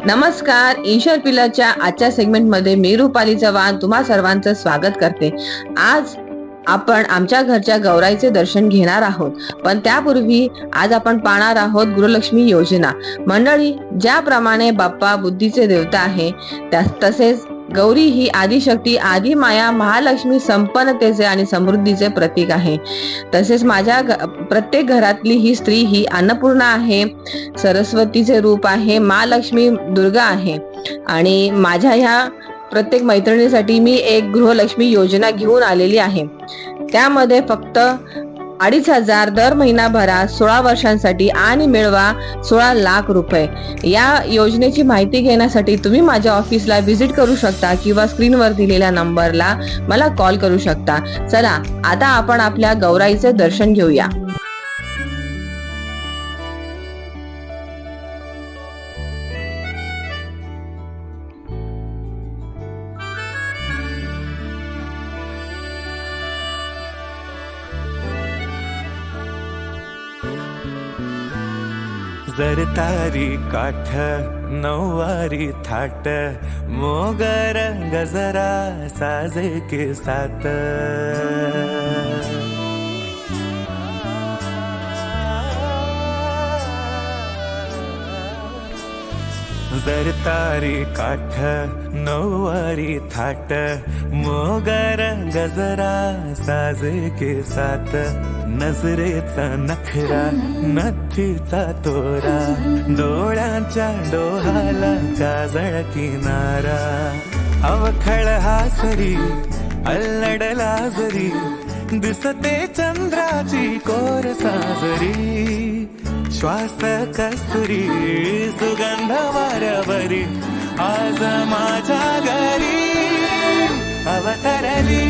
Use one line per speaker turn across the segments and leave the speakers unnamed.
नमस्कार. ईश्वर पिलरच्या आजच्या सेगमेंटमध्ये मी रुपाली चव्हाण तुम्हा सर्वांचं स्वागत करते. आज आपण आमच्या घरच्या गौराईचे दर्शन घेणार आहोत, पण त्यापूर्वी आज आपण पाहणार आहोत गृहलक्ष्मी योजना. मंडळी, ज्याप्रमाणे बाप्पा बुद्धीचे देवता आहे, तसेच गौरी ही आदिशक्ती, आदी माया, महालक्ष्मी संपन्नतेचे आणि समृद्धीचे प्रतीक आहे. तसेच माझ्या प्रत्येक घरातली ही स्त्री ही अन्नपूर्णा आहे, सरस्वतीचे रूप आहे, महालक्ष्मी दुर्गा आहे. आणि माझ्या ह्या प्रत्येक मैत्रिणीसाठी मी एक गृहलक्ष्मी योजना घेऊन आलेली आहे. त्यामध्ये फक्त 2,500 दर महिना भरा 16 वर्षांसाठी आणि मिळवा 16 लाख रुपये. या योजनेची माहिती घेण्यासाठी तुम्ही माझ्या ऑफिसला व्हिजिट करू शकता किंवा स्क्रीनवर दिलेल्या नंबरला मला कॉल करू शकता. चला, आता आपण आपल्या गौराईचे दर्शन घेऊया.
जरतारी काठ नऊवारी थाट मोगर गजरा साजे के साथ जरतारी काठ नऊवारी थाट मोगर गजरा साजे के साथ नजरेचा नखरा नथीचा तोरा डोळ्यांच्या डोहाला काजळ किनारा अवखळ हासरी अल्लडला जरी दिसते चंद्राची कोर साजरी श्वास कस्तुरी सुगंध वाऱ्यावरी आज माझ्या घरी अवतरली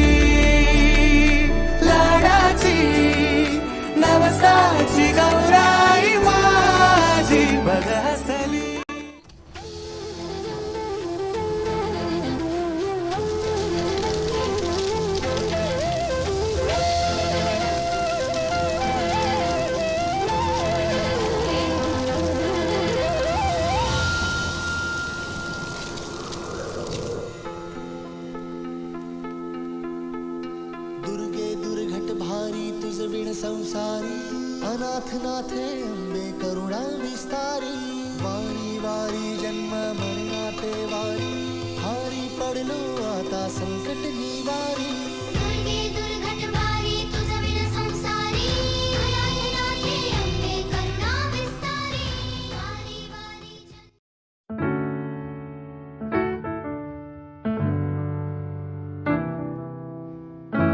लाडाची नवसाची गौराई माझी बघ हसली.
तुझ विण संसारी अनाथ नाथे अंबे करुणा विस्तारी